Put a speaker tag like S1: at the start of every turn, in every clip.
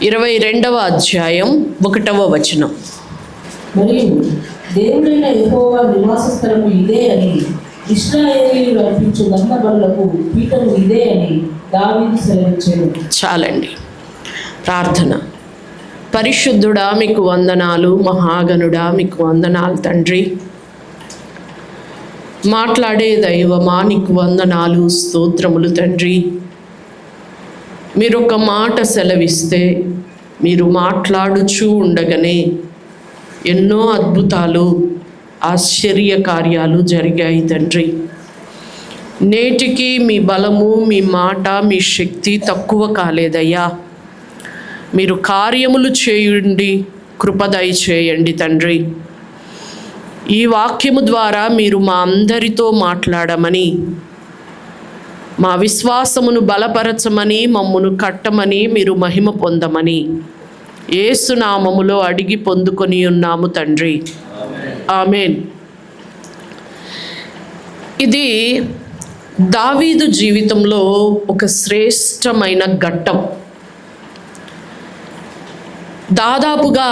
S1: 22వ అధ్యాయం 1వ వచనం.
S2: మరియు దేవుడైన యెహోవా నివాస స్థలము ఇదే అని, ఇశ్రాయేలీయులు అర్పించు దహనబలులకు పీఠము ఇదే అని దావీదు సెలవిచ్చాడు.
S1: చాలండి. ప్రార్థన. పరిశుద్ధుడా మీకు వందనాలు, మహాగణుడా మీకు వందనాలు తండ్రి. మాట్లాడే దైవమా నీకు వందనాలు, స్తోత్రములు తండ్రి. మీరు ఒక మాట సెలవిస్తే మీరు మాట్లాడుచూ ఉండగానే ఎన్నో అద్భుతాలు, ఆశ్చర్య కార్యాలు జరిగాయి తండ్రి. నేటికి మీ బలము, మీ మాట, మీ శక్తి తక్కువ కాలేదయ్యా. మీరు కార్యములు చేయండి, కృప దయచేయండి తండ్రి. ఈ వాక్యము ద్వారా మీరు మా అందరితో మాట్లాడమని, మా విశ్వాసమును బలపరచమని, మమ్మును కట్టమని, మీరు మహిమ పొందమని యేసు నామములో అడిగి పొందుకొని ఉన్నాము తండ్రి. ఆమేన్. ఇది దావీదు జీవితంలో ఒక శ్రేష్టమైన ఘట్టం. దాదాపుగా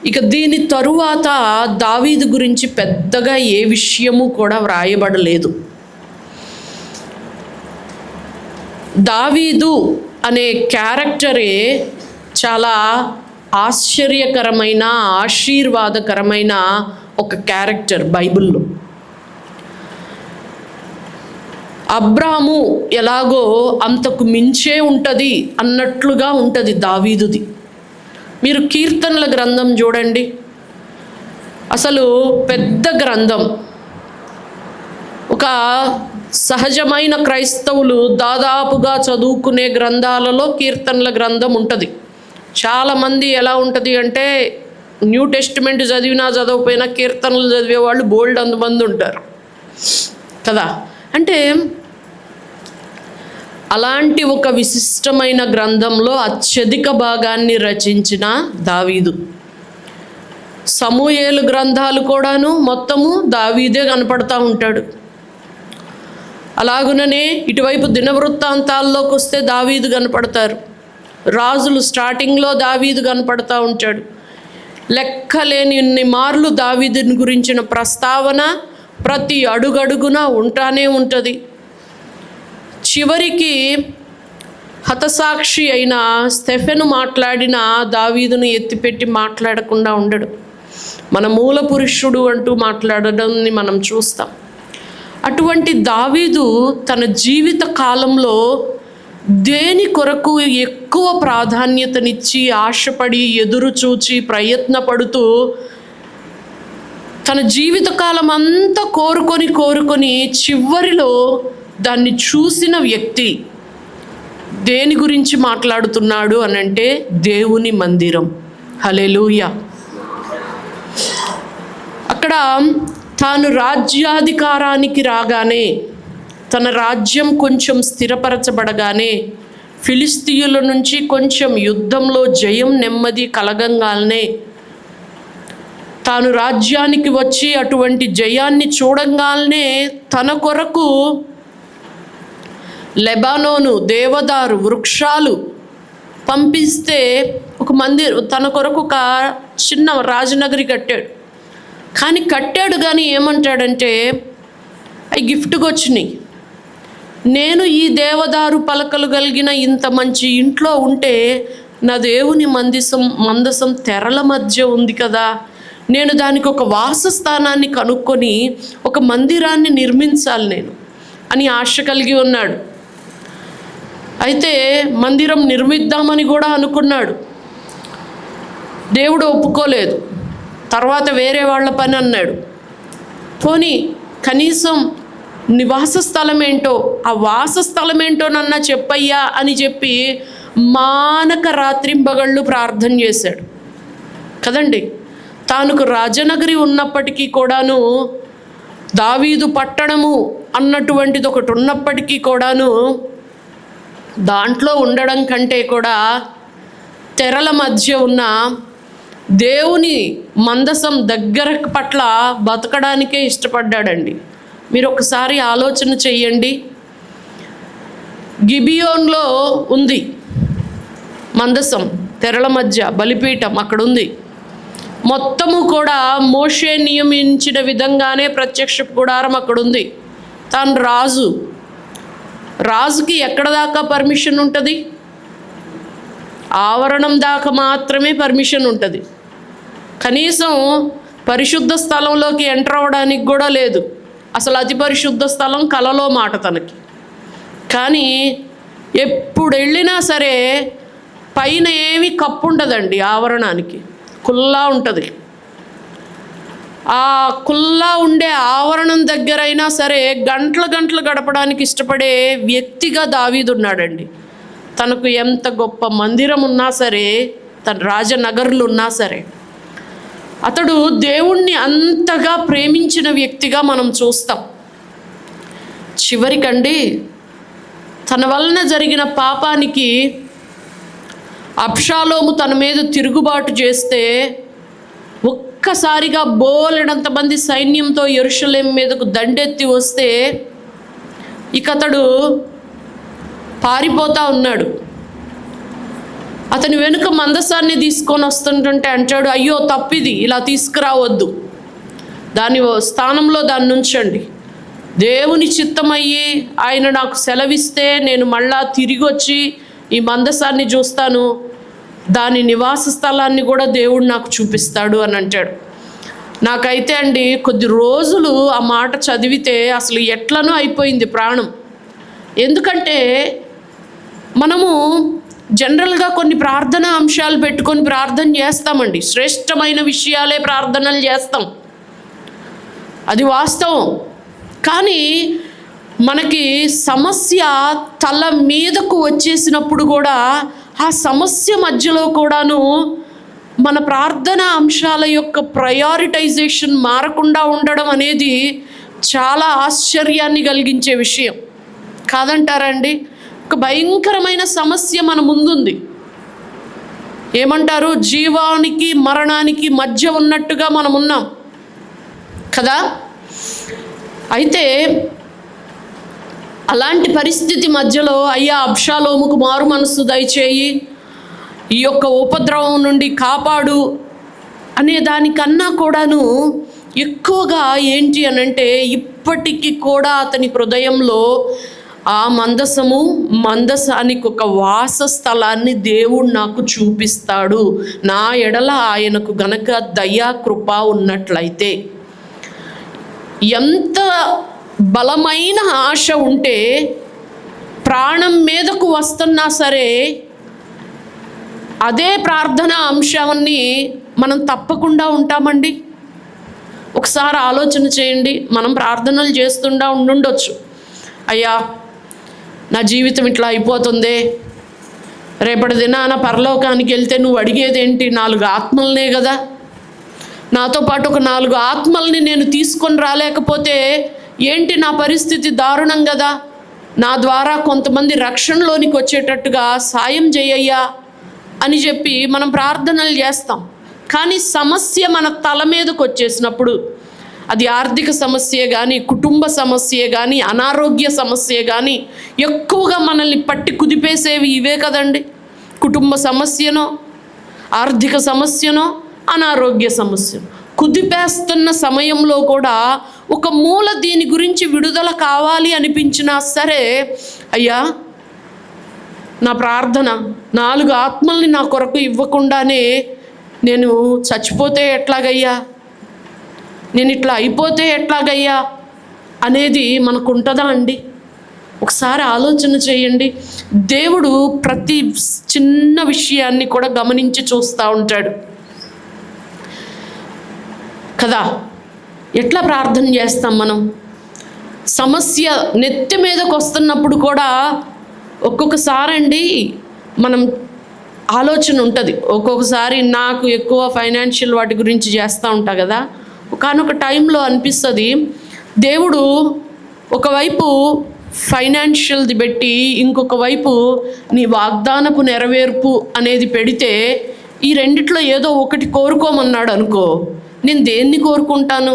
S1: ఇక దీని తరువాత దావీదు గురించి పెద్దగా ఏ విషయము కూడా వ్రాయబడలేదు. దావీదు అనే క్యారెక్టరే చాలా ఆశ్చర్యకరమైన, ఆశీర్వాదకరమైన ఒక క్యారెక్టర్ బైబిల్లో. అబ్రాము ఎలాగో అంతకు మించే ఉంటుంది అన్నట్లుగా ఉంటుంది దావీదుది. మీరు కీర్తనల గ్రంథం చూడండి, అసలు పెద్ద గ్రంథం. ఒక సహజమైన క్రైస్తవులు దాదాపుగా చదువుకునే గ్రంథాలలో కీర్తనల గ్రంథం ఉంటుంది. చాలామంది ఎలా ఉంటుంది అంటే న్యూ టెస్టిమెంట్ చదివినా చదవకపోయినా కీర్తనలు చదివే వాళ్ళు బోల్డ్ అంతమంది ఉంటారు కదా. అంటే అలాంటి ఒక విశిష్టమైన గ్రంథంలో అత్యధిక భాగాన్ని రచించిన దావీదు. సమూయేలు గ్రంథాలు కూడాను మొత్తము దావీదే కనపడతా ఉంటాడు. అలాగుననే ఇటువైపు దినవృత్తాంతాల్లోకి వస్తే దావీదు కనపడతారు. రాజులు స్టార్టింగ్లో దావీదు కనపడతా ఉంటాడు. లెక్కలేని ఇన్ని మార్లు దావీదుని గురించిన ప్రస్తావన ప్రతి అడుగడుగున ఉంటానే ఉంటుంది. చివరికి హతసాక్షి అయిన స్టెఫెను మాట్లాడిన దావీదును ఎత్తిపెట్టి మాట్లాడకుండా ఉండడు. మన మూల పురుషుడు అంటూ మాట్లాడడాన్ని మనం చూస్తాం. అటువంటి దావీదు తన జీవిత కాలంలో దేని కొరకు ఎక్కువ ప్రాధాన్యతనిచ్చి, ఆశపడి, ఎదురు చూచి, ప్రయత్నపడుతూ తన జీవితకాలం అంతా కోరుకొని చివరిలో దాన్ని చూసిన వ్యక్తి దేని గురించి మాట్లాడుతున్నాడు అనంటే దేవుని మందిరం. హల్లెలూయా. అక్కడ తాను రాజ్యాధికారానికి రాగానే, తన రాజ్యం కొంచెం స్థిరపరచబడగానే, ఫిలిస్తీయుల నుంచి కొంచెం యుద్ధంలో జయం నెమ్మది కలగంగానే, తాను రాజ్యానికి వచ్చి అటువంటి జయాన్ని చూడంగానే తన కొరకు లెబానోను దేవదారు వృక్షాలు పంపిస్తే తన కొరకు ఒక చిన్న రాజనగరి కట్టాడు. కానీ ఏమంటాడంటే అవి గిఫ్ట్గా వచ్చినాయి. నేను ఈ దేవదారు పలకలు కలిగిన ఇంత మంచి ఇంట్లో ఉంటే నా దేవుని మందసం తెరల మధ్య ఉంది కదా, నేను దానికి ఒక వాసస్థానాన్ని కనుక్కొని ఒక మందిరాన్ని నిర్మించాలి నేను అని ఆశ కలిగి ఉన్నాడు. అయితే మందిరం నిర్మిద్దామని కూడా అనుకున్నాడు. దేవుడు ఒప్పుకోలేదు. తర్వాత వేరే వాళ్ళ పని అన్నాడు. పోనీ కనీసం నివాస స్థలం ఏంటో, ఆ వాసస్థలం ఏంటో నన్న చెప్పయ్యా అని చెప్పి మానక రాత్రింబగళ్ళు ప్రార్థన చేశాడు కదండి. తానుకు రాజనగరి ఉన్నప్పటికీ కూడాను, దావీదు పట్టణము అన్నటువంటిది ఒకటి ఉన్నప్పటికీ కూడాను, దాంట్లో ఉండడం కంటే కూడా తెరల మధ్య ఉన్న దేవుని మందసం దగ్గర పట్ల బతకడానికే ఇష్టపడ్డాడండి. మీరు ఒకసారి ఆలోచన చెయ్యండి. గిబియోన్లో ఉంది మందసం, తెరల మధ్య బలిపీఠం అక్కడ ఉంది. మొత్తము కూడా మోషే నియమించిన విధంగానే ప్రత్యక్ష గుడారం అక్కడ ఉంది. తాను రాజుకి ఎక్కడ దాకా పర్మిషన్ ఉంటుంది? ఆవరణం దాకా మాత్రమే పర్మిషన్ ఉంటుంది. కనీసం పరిశుద్ధ స్థలంలోకి ఎంటర్ అవ్వడానికి కూడా లేదు. అసలు అతి పరిశుద్ధ స్థలం కలలో మాట తనకి. కానీ ఎప్పుడు వెళ్ళినా సరే పైన ఏమీ కప్పు ఉండదండి, ఆవరణానికి కుల్లా ఉంటుంది. ఆ కుల్లా ఉండే ఆవరణం దగ్గరైనా సరే గంటలు గడపడానికి ఇష్టపడే వ్యక్తిగా దావీదు ఉన్నాడండి. తనకు ఎంత గొప్ప మందిరం ఉన్నా సరే, తన రాజనగర్లు ఉన్నా సరే, అతడు దేవుణ్ణి అంతగా ప్రేమించిన వ్యక్తిగా మనం చూస్తాం. చివరికండి తన వలన జరిగిన పాపానికి అబ్షాలోము తన మీద తిరుగుబాటు చేస్తే ఒక్కసారిగా బోలెడంతమంది సైన్యంతో యెరూషలేము మీదకు దండెత్తి వస్తే ఇక అతడు పారిపోతా ఉన్నాడు. అతని వెనుక మందసాన్ని తీసుకొని వస్తుంటుంటే అంటాడు, అయ్యో తప్పిది, ఇలా తీసుకురావద్దు, దాని స్థానంలో దాన్ని ఉంచండి. దేవుని చిత్తమయ్యి ఆయన నాకు సెలవిస్తే నేను మళ్ళా తిరిగి వచ్చి ఈ మందసాన్ని చూస్తాను, దాని నివాస స్థలాన్ని కూడా దేవుడు నాకు చూపిస్తాడు అని అంటాడు. నాకైతే అండి కొద్ది రోజులు ఆ మాట చదివితే అసలు ఎట్లనో అయిపోయింది ప్రాణం. ఎందుకంటే మనము జనరల్గా కొన్ని ప్రార్థన అంశాలు పెట్టుకొని ప్రార్థన చేస్తామండి. శ్రేష్టమైన విషయాలే ప్రార్థనలు చేస్తాం, అది వాస్తవం. కానీ మనకి సమస్య తల మీదకు వచ్చేసినప్పుడు కూడా ఆ సమస్య మధ్యలో కూడాను మన ప్రార్థన అంశాల యొక్క ప్రయారిటైజేషన్ మారకుండా ఉండడం అనేది చాలా ఆశ్చర్యాన్ని కలిగించే విషయం కాదంటారండి? ఒక భయంకరమైన సమస్య మన ముందుంది. ఏమంటారు, జీవానికి మరణానికి మధ్య ఉన్నట్టుగా మనం ఉన్నాం కదా. అయితే అలాంటి పరిస్థితి మధ్యలో అయ్యా అబ్షాలోముకు మారు మనస్సు దయచేయి, ఈ యొక్క ఉపద్రవం నుండి కాపాడు అనే దానికన్నా కూడాను ఎక్కువగా ఏంటి అనంటే ఇప్పటికీ కూడా అతని హృదయంలో ఆ మందసానికి ఒక వాస స్థలాన్ని దేవుడు నాకు చూపిస్తాడు, నా ఎడల ఆయనకు గనక దయా కృప ఉన్నట్లయితే. ఎంత బలమైన ఆశ ఉంటే ప్రాణం మీదకు వస్తున్నా సరే అదే ప్రార్థన అంశాన్ని మనం తప్పకుండా ఉంటామండి. ఒకసారి ఆలోచన చేయండి. మనం ప్రార్థనలు చేస్తుండా ఉండుండొచ్చు, అయ్యా నా జీవితం ఇట్లా అయిపోతుందే, రేపటి దినాన పరలోకానికి వెళ్తే నువ్వు అడిగేదేంటి, 4 ఆత్మలనే కదా, నాతో పాటు ఒక 4 ఆత్మల్ని నేను తీసుకొని రాలేకపోతే ఏంటి నా పరిస్థితి దారుణం కదా, నా ద్వారా కొంతమంది రక్షణలోనికి వచ్చేటట్టుగా సాయం చేయయ్యా అని చెప్పి మనం ప్రార్థనలు చేస్తాం. కానీ సమస్య మన తల మీదకు వచ్చేసినప్పుడు, అది ఆర్థిక సమస్య కానీ, కుటుంబ సమస్య కానీ, అనారోగ్య సమస్య కానీ, ఎక్కువగా మనల్ని పట్టి కుదిపేసేవి ఇవే కదండి. కుటుంబ సమస్యనో, ఆర్థిక సమస్యనో, అనారోగ్య సమస్య కుదిపేస్తున్న సమయంలో కూడా ఒక మూల దీని గురించి విడుదల కావాలి అనిపించినా సరే, అయ్యా నా ప్రార్థన 4 ఆత్మల్ని నా కొరకు ఇవ్వకుండానే నేను చచ్చిపోతే ఎట్లాగయ్యా, నేను ఇట్లా అయిపోతే ఎట్లాగయ్యా అనేది మనకు ఉంటుందా అండి? ఒకసారి ఆలోచన చేయండి. దేవుడు ప్రతి చిన్న విషయాన్ని కూడా గమనించి చూస్తూ ఉంటాడు కదా. ఎట్లా ప్రార్థన చేస్తాం మనం? సమస్య నెత్తి మీదకు వస్తున్నప్పుడు కూడా ఒక్కొక్కసారి అండి మనం ఆలోచన ఉంటుంది. ఒక్కొక్కసారి నాకు ఎక్కువ ఫైనాన్షియల్ వాటి గురించి చేస్తూ ఉంటా కదా, ఒకానొక టైంలో అనిపిస్తుంది దేవుడు ఒకవైపు ఫైనాన్షియల్ది పెట్టి ఇంకొక వైపు నీ వాగ్దానపు నెరవేర్పు అనేది పెడితే ఈ రెండిట్లో ఏదో ఒకటి కోరుకోమన్నాడు అనుకో, నేను దేన్ని కోరుకుంటాను?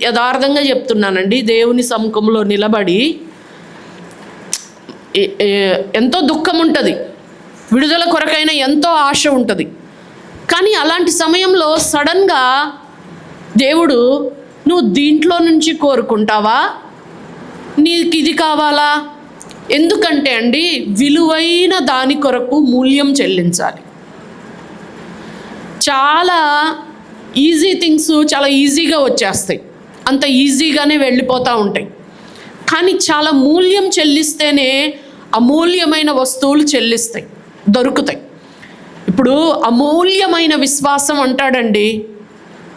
S1: యథార్థంగా చెప్తున్నానండి, దేవుని సముఖంలో నిలబడి ఎంతో దుఃఖం ఉంటుంది. విడుదల కొరకైన ఎంతో ఆశ ఉంటుంది. కానీ అలాంటి సమయంలో సడన్గా దేవుడు, నువ్వు దీంట్లో నుంచి కోరుకుంటావా, నీకు ఇది కావాలా? ఎందుకంటే అండి, విలువైన దాని కొరకు మూల్యం చెల్లించాలి. చాలా ఈజీ థింగ్స్ చాలా ఈజీగా వచ్చేస్తాయి, అంత ఈజీగానే వెళ్ళిపోతూ ఉంటాయి. కానీ చాలా మూల్యం చెల్లిస్తేనే అమూల్యమైన వస్తువులు దొరుకుతాయి. ఇప్పుడు అమూల్యమైన విశ్వాసం అంటాడండి,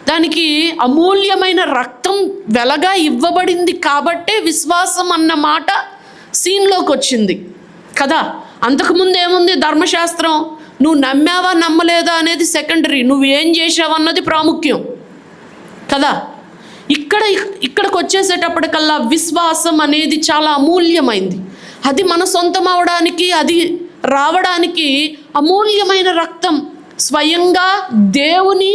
S1: దానికి అమూల్యమైన రక్తం వెలగా ఇవ్వబడింది కాబట్టే విశ్వాసం అన్న మాట సీన్లోకి వచ్చింది కదా. అంతకుముందు ఏముంది? ధర్మశాస్త్రం. నువ్వు నమ్మావా నమ్మలేదా అనేది సెకండరీ, నువ్వు ఏం చేసావు అన్నది ప్రాముఖ్యం కదా. ఇక్కడికి వచ్చేసేటప్పటికల్లా విశ్వాసం అనేది చాలా అమూల్యమైంది. అది మన సొంతం అవడానికి, అది రావడానికి అమూల్యమైన రక్తం, స్వయంగా దేవుని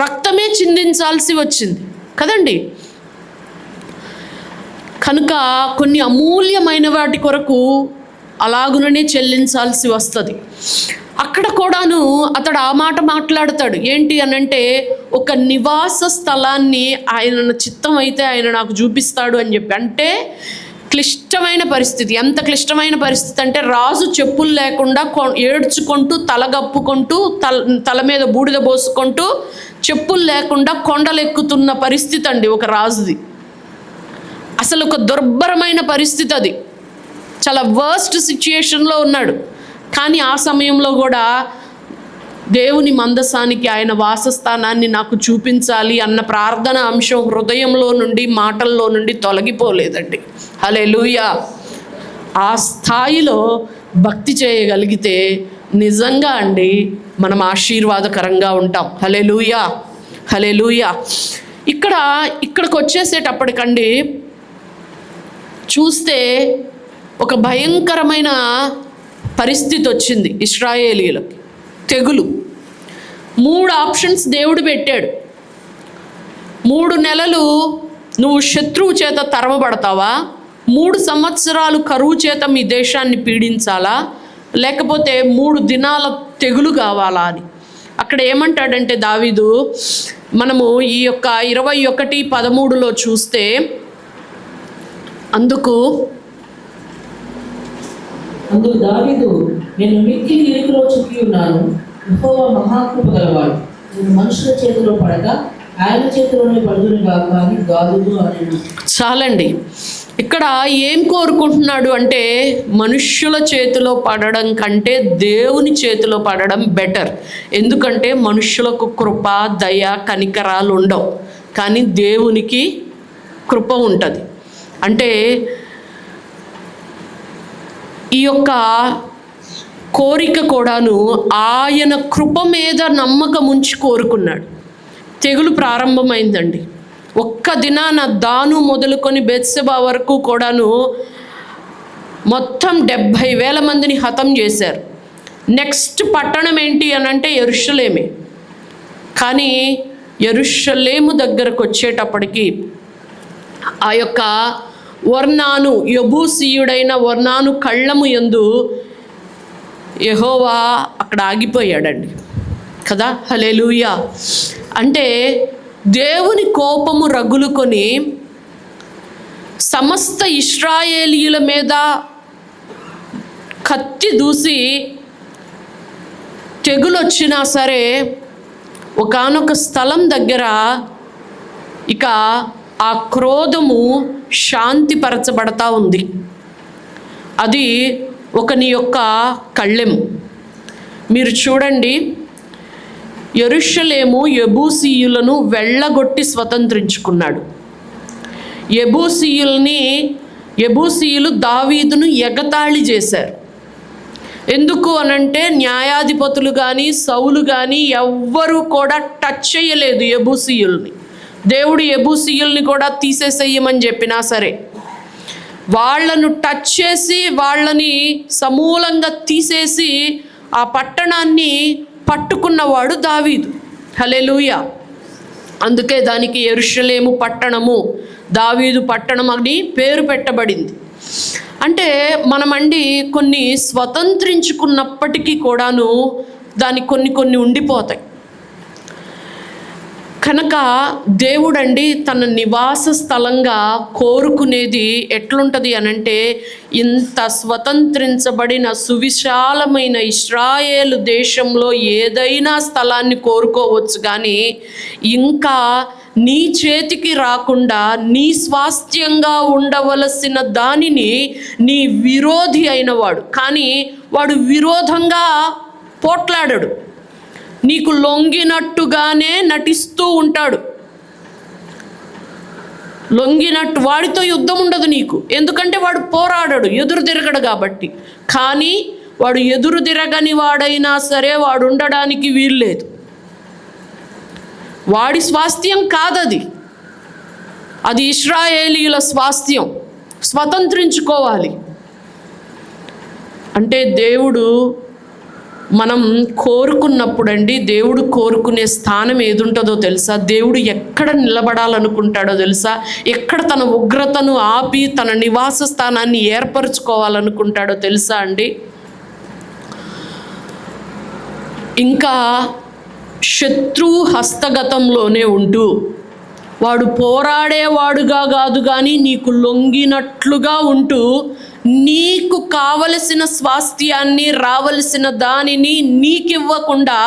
S1: రక్తమే చిందించాల్సి వచ్చింది కదండి. కనుక కొన్ని అమూల్యమైన వాటి కొరకు అలాగుననే చెల్లించాల్సి వస్తుంది. అక్కడ కూడాను అతడు ఆ మాట మాట్లాడతాడు. ఏంటి అనంటే, ఒక నివాస స్థలాన్ని ఆయన చిత్తం అయితే ఆయన నాకు చూపిస్తాడు అని చెప్పి. అంటే క్లిష్టమైన పరిస్థితి. ఎంత క్లిష్టమైన పరిస్థితి అంటే, రాజు చెప్పులు లేకుండా ఏడ్చుకుంటూ తలగప్పుకుంటూ తల మీద బూడిద పోసుకుంటూ చెప్పులు లేకుండా కొండలెక్కుతున్న పరిస్థితి అండి ఒక రాజుది. అసలు ఒక దుర్భరమైన పరిస్థితి అది. చాలా వర్స్ట్ సిచ్యుయేషన్లో ఉన్నాడు. కానీ ఆ సమయంలో కూడా దేవుని మందసానికి, ఆయన వాసస్థానాన్ని నాకు చూపించాలి అన్న ప్రార్థన అంశం హృదయంలో నుండి, మాటల్లో నుండి తొలగిపోలేదండి. హల్లెలూయా. ఆ స్థాయిలో భక్తి చేయగలిగితే నిజంగా అండి మనం ఆశీర్వాదకరంగా ఉంటాం. హల్లెలూయా, హల్లెలూయా. ఇక్కడికి వచ్చేసేటప్పటికండి చూస్తే ఒక భయంకరమైన పరిస్థితి వచ్చింది ఇశ్రాయేలీయులకి. తెగులు. 3 ఆప్షన్స్ దేవుడు పెట్టాడు. 3 నెలలు నువ్వు శత్రువు చేత తరమబడతావా, 3 సంవత్సరాలు కరువు చేత మీ దేశాన్ని పీడించాలా, లేకపోతే 3 దినాల తెగులు కావాలా అని. అక్కడ ఏమంటాడంటే దావీదు, మనము ఈ యొక్క 21:13 చూస్తే, అందుకు
S2: దావీదు, నేను మిక్కిలి ఇరుకులో చిక్కి ఉన్నాను, యెహోవా మహాకృప గలవాడు, నేను మనుషుల చేతిలో పడక ఆయన చేతిలోనే పడుదును గాక అని గాదుదు అనేను.
S1: చాలండి. ఇక్కడ ఏం కోరుకుంటున్నాడు అంటే, మనుష్యుల చేతిలో పడడం కంటే దేవుని చేతిలో పడడం బెటర్. ఎందుకంటే మనుష్యులకు కృప, దయ, కనికరాలు ఉండవు, కానీ దేవునికి కృప ఉంటుంది. అంటే ఈ యొక్క కోరిక కూడాను ఆయన కృప మీద నమ్మకం ఉంచి కోరుకున్నాడు. తెగులు ప్రారంభమైందండి. ఒక్క దినాన దాను మొదలుకొని బెత్షెబా వరకు కూడాను మొత్తం 70,000 మందిని హతం చేశారు. నెక్స్ట్ పట్టణం ఏంటి అని అంటే యెరూషలేమే. కానీ యెరూషలేము దగ్గరకు వచ్చేటప్పటికి ఆ యొక్క ఒర్నాను, యెబూసీయుడైన ఒర్నాను కళ్ళము యందు యెహోవా అక్కడ ఆగిపోయాడండి కదా. హల్లెలూయా. అంటే దేవుని కోపము రగులుకొని సమస్త ఇశ్రాయేలీయుల మీద కత్తి దూసి తెగులొచ్చినా సరే ఒకానొక స్థలం దగ్గర ఇక ఆ క్రోధము శాంతిపరచబడతా ఉంది. అది ఒకని యొక్క కళ్ళెము. మీరు చూడండి, యెరూషలేము యెబూసీయులను వెళ్ళగొట్టి స్వతంత్రించుకున్నాడు. యెబూసీయులు దావీదును ఎగతాళి చేశారు. ఎందుకు అనంటే, న్యాయాధిపతులు కానీ సౌలు కానీ ఎవ్వరూ కూడా టచ్ చేయలేదు యెబూసీయుల్ని. దేవుడు యెబూసీయుల్ని కూడా తీసేసేయమని చెప్పినా సరే వాళ్ళను టచ్ చేసి వాళ్ళని సమూలంగా తీసేసి ఆ పట్టణాన్ని పట్టుకున్నవాడు దావీదు. హల్లెలూయా. అందుకే దానికి యెరూషలేము పట్టణము, దావీదు పట్టణం అని పేరు పెట్టబడింది. అంటే మనమండి కొన్ని స్వతంత్రించుకున్నప్పటికీ కూడాను దాని కొన్ని ఉండిపోతాయి. కనుక దేవుడండి తన నివాస స్థలంగా కోరుకునేది ఎట్లుంటుంది అనంటే, ఇంత స్వతంత్రించబడిన సువిశాలమైన ఇశ్రాయేలు దేశంలో ఏదైనా స్థలాన్ని కోరుకోవచ్చు, కానీ ఇంకా నీ చేతికి రాకుండా నీ స్వాస్థ్యంగా ఉండవలసిన దానిని నీ విరోధి అయినవాడు, కానీ వాడు విరోధంగా పోట్లాడాడు, నీకు లొంగినట్టుగానే నటిస్తూ ఉంటాడు. లొంగినట్టు వాడితో యుద్ధం ఉండదు నీకు, ఎందుకంటే వాడు పోరాడాడు, ఎదురు తిరగడు కాబట్టి. కానీ వాడు ఎదురు తిరగని వాడైనా సరే వాడు ఉండడానికి వీల్లేదు. వాడి స్వాస్థ్యం కాదది, అది ఇశ్రాయేలీయుల స్వాస్థ్యం. స్వతంత్రించుకోవాలి అంటే దేవుడు మనం కోరుకున్నప్పుడండి, దేవుడు కోరుకునే స్థానం ఏదుంటుందో తెలుసా? దేవుడు ఎక్కడ నిలబడాలనుకుంటాడో తెలుసా? ఎక్కడ తన ఉగ్రతను ఆపి తన నివాస స్థానాన్ని ఏర్పరచుకోవాలనుకుంటాడో తెలుసా అండి? ఇంకా శత్రు హస్తగతంలోనే ఉంటూ, వాడు పోరాడేవాడుగా కాదు కానీ నీకు లొంగినట్లుగా ఉంటూ, నీకు కావలసిన స్వాస్థ్యాన్ని, రావలసిన దానిని నీకివ్వకుండా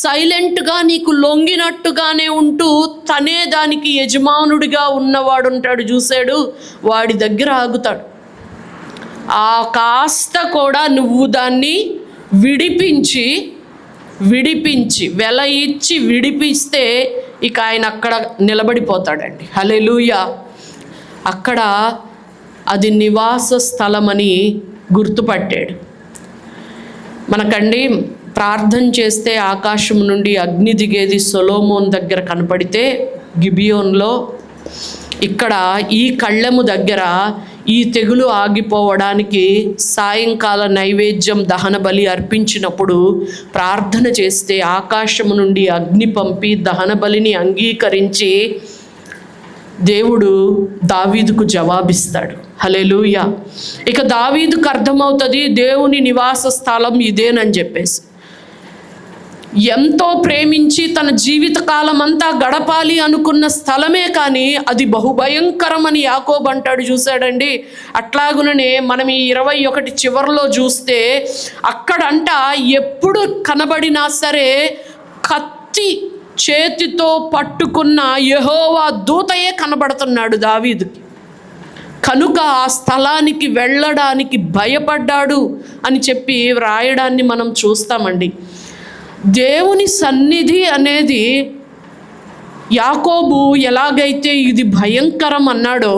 S1: సైలెంట్గా నీకు లొంగినట్టుగానే ఉంటూ తనే దానికి యజమానుడిగా ఉన్నవాడు ఉంటాడు చూశాడు, వాడి దగ్గర ఆగుతాడు. ఆ కాస్త కూడా నువ్వు దాన్ని విడిపించి వెల ఇచ్చి విడిపిస్తే ఇక ఆయన అక్కడ నిలబడిపోతాడండి. హల్లెలూయా. అక్కడ అది నివాస స్థలమని గుర్తుపట్టాడు. మనకండి ప్రార్థన చేస్తే ఆకాశం నుండి అగ్ని దిగేది సొలొమోన్ దగ్గర కనపడితే గిబియోన్లో, ఇక్కడ ఈ కళ్ళెము దగ్గర ఈ తెగులు ఆగిపోవడానికి సాయంకాల నైవేద్యం దహన బలి అర్పించినప్పుడు ప్రార్థన చేస్తే ఆకాశము నుండి అగ్ని పంపి దహన బలిని అంగీకరించి దేవుడు దావీదుకు జవాబిస్తాడు. హల్లెలూయా. ఇక దావీదుకు అర్థమవుతుంది దేవుని నివాస స్థలం ఇదేనని చెప్పేసి. ఎంతో ప్రేమించి తన జీవితకాలం అంతా గడపాలి అనుకున్న స్థలమే, కానీ అది బహుభయంకరమని యాకోబు అంటాడు చూశాడండి. అట్లాగుననే మనం ఈ 21 చివరిలో చూస్తే అక్కడంట ఎప్పుడు కనబడినా సరే కత్తి చేతితో పట్టుకున్న యెహోవా దూతయే కనబడుతున్నాడు దావీదుకి. కనుక ఆ స్థలానికి వెళ్ళడానికి భయపడ్డాడు అని చెప్పి వ్రాయడాన్ని మనం చూస్తామండి. దేవుని సన్నిధి అనేది యాకోబు ఎలాగైతే ఇది భయంకరం అన్నాడో,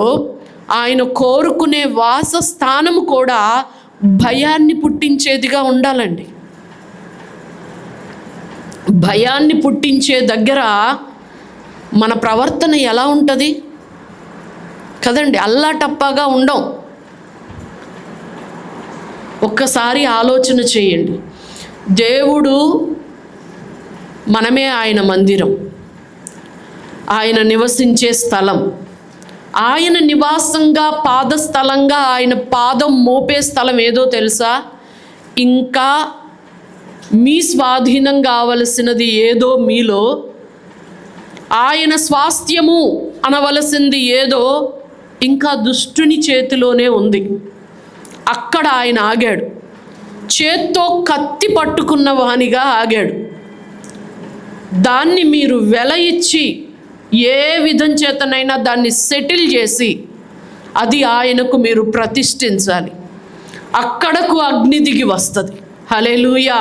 S1: ఆయన కోరుకునే వాసస్థానము కూడా భయాన్ని పుట్టించేదిగా ఉండాలండి. భయాన్ని పుట్టించే దగ్గర మన ప్రవర్తన ఎలా ఉంటుంది కదండి? అల్లాటప్పగా ఉండం. ఒక్కసారి ఆలోచన చేయండి. దేవుడు మనమే ఆయన మందిరం, ఆయన నివసించే స్థలం, ఆయన నివాసంగా పాదస్థలంగా ఆయన పాదం మోపే స్థలం ఏదో తెలుసా? ఇంకా మీ స్వాధీనం కావలసినది ఏదో మీలో, ఆయన స్వాస్థ్యము అనవలసింది ఏదో ఇంకా దుష్టుని చేతిలోనే ఉంది. అక్కడ ఆయన ఆగాడు. చేత్తో కత్తి పట్టుకున్న వానిగా ఆగాడు. దాన్ని మీరు వెల ఇచ్చి ఏ విధం చేతనైనా దాన్ని సెటిల్ చేసి అది ఆయనకు మీరు ప్రతిష్ఠించాలి. అక్కడకు అగ్ని దిగి వస్తుంది. హల్లెలూయా.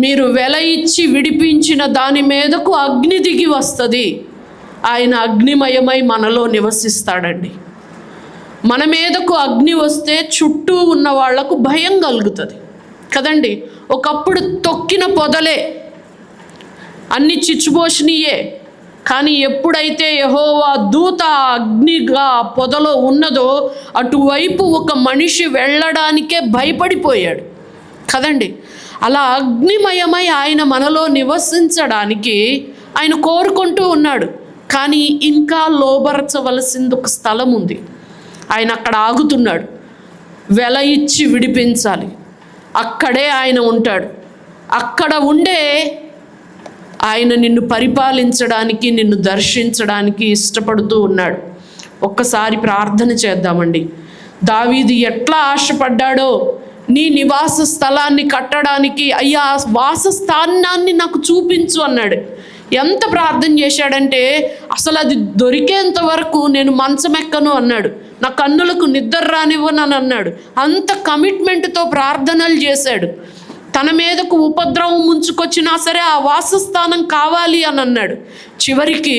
S1: మీరు వెల ఇచ్చి విడిపించిన దాని మీదకు అగ్ని దిగి వస్తుంది. ఆయన అగ్నిమయమై మనలో నివసిస్తాడండి. మన మీదకు అగ్ని వస్తే చుట్టూ ఉన్న వాళ్లకు భయం కలుగుతుంది కదండి. ఒకప్పుడు తొక్కిన పొదలే, అన్ని చిచ్చుబోషినియే, కానీ ఎప్పుడైతే యెహోవా దూత అగ్నిగా పొదలో ఉన్నదో అటువైపు ఒక మనిషి వెళ్ళడానికే భయపడిపోయాడు కదండి. అలా అగ్నిమయమై ఆయన మనలో నివసించడానికి ఆయన కోరుకుంటూ ఉన్నాడు. కానీ ఇంకా లోబరచవలసింది ఒక స్థలం ఉంది. ఆయన అక్కడ ఆగుతున్నాడు. వెల ఇచ్చి విడిపించాలి, అక్కడే ఆయన ఉంటాడు. అక్కడ ఉండే ఆయన నిన్ను పరిపాలించడానికి, నిన్ను దర్శించడానికి ఇష్టపడుతూ ఉన్నాడు. ఒక్కసారి ప్రార్థన చేద్దామండి. దావీదు ఎట్లా ఆశపడ్డాడో నీ నివాస స్థలాన్ని కట్టడానికి, అయ్యా వాసస్థానాన్ని నాకు చూపించు అన్నాడు. ఎంత ప్రార్థన చేశాడంటే అసలు అది దొరికేంత వరకు నేను మంచం ఎక్కను అన్నాడు. నా కన్నులకు నిద్ర రానివ్వనని అన్నాడు. అంత కమిట్మెంట్తో ప్రార్థనలు చేశాడు. తన మీదకు ఉపద్రవం ముంచుకొచ్చినా సరే ఆ వాసస్థానం కావాలి అని అన్నాడు. చివరికి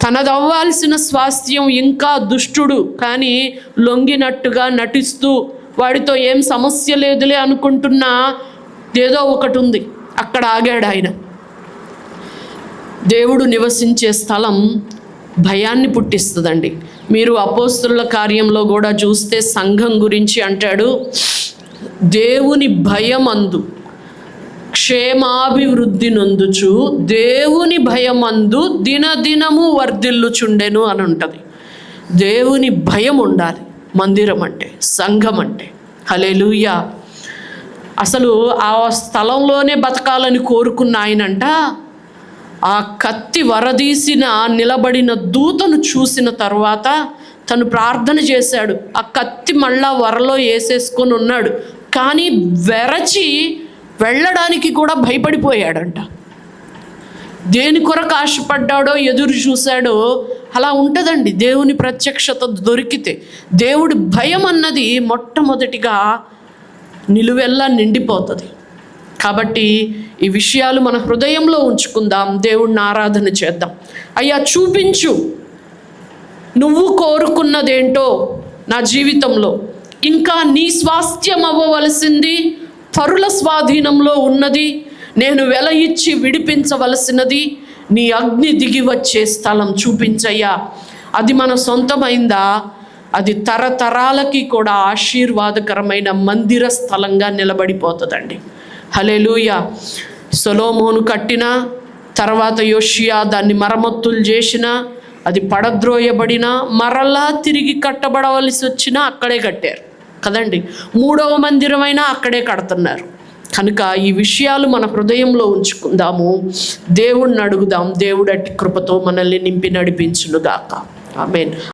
S1: తనదవ్వాల్సిన స్వాస్థ్యం ఇంకా దుష్టుడు కానీ లొంగినట్టుగా నటిస్తూ వాడితో ఏం సమస్య లేదులే అనుకుంటున్నా ఏదో ఒకటి ఉంది, అక్కడ ఆగాడు ఆయన. దేవుడు నివసించే స్థలం భయాన్ని పుట్టిస్తుందండి. మీరు అపోస్తలుల కార్యంలో కూడా చూస్తే సంఘం గురించి అంటాడు, దేవుని భయమందు క్షేమాభివృద్ధి నొందుచు దేవుని భయమందు దినదినము వర్ధిల్లుచుండెను అని ఉంటుంది. దేవుని భయం ఉండాలి మందిరం అంటే, సంఘం అంటే. హల్లెలూయా. అసలు ఆ స్థలంలోనే బతకాలని కోరుకున్న ఆయనంట ఆ కత్తి వరదీసిన నిలబడిన దూతను చూసిన తర్వాత తను ప్రార్థన చేశాడు. ఆ కత్తి మళ్ళా వరలో వేసేసుకొని ఉన్నాడు, కానీ వెరచి వెళ్ళడానికి కూడా భయపడిపోయాడంట. దేని కొరకు ఆశపడ్డాడో, ఎదురు చూశాడో అలా ఉంటుందండి. దేవుని ప్రత్యక్షత దొరికితే దేవుడి భయం అన్నది మొట్టమొదటిగా నిలువెల్లా నిండిపోతుంది. కాబట్టి ఈ విషయాలు మన హృదయంలో ఉంచుకుందాం, దేవుణ్ణి ఆరాధన చేద్దాం. అయ్యా చూపించు నువ్వు కోరుకున్నదేంటో నా జీవితంలో. ఇంకా నీ స్వాస్థ్యం అవ్వవలసింది పరుల స్వాధీనంలో ఉన్నది, నేను వెల ఇచ్చి విడిపించవలసినది నీ అగ్ని దిగి వచ్చే స్థలం చూపించయ్యా. అది మన సొంతమైందా? అది తరతరాలకి కూడా ఆశీర్వాదకరమైన మందిర స్థలంగా నిలబడిపోతుందండి. హల్లెలూయా. సొలొమోను కట్టిన తర్వాత యోషియా దాన్ని మరమ్మతులు చేసిన, అది పడద్రోయబడిన, మరలా తిరిగి కట్టబడవలసి వచ్చినా అక్కడే కట్టారు కదండి. 3వ మందిరమైనా అక్కడే కడుతున్నారు. కనుక ఈ విషయాలు మన హృదయంలో ఉంచుకుందాము, దేవుణ్ణి అడుగుదాం. దేవుడు అట్టి కృపతో మనల్ని నింపి నడిపించునుగాక. ఆమేన్.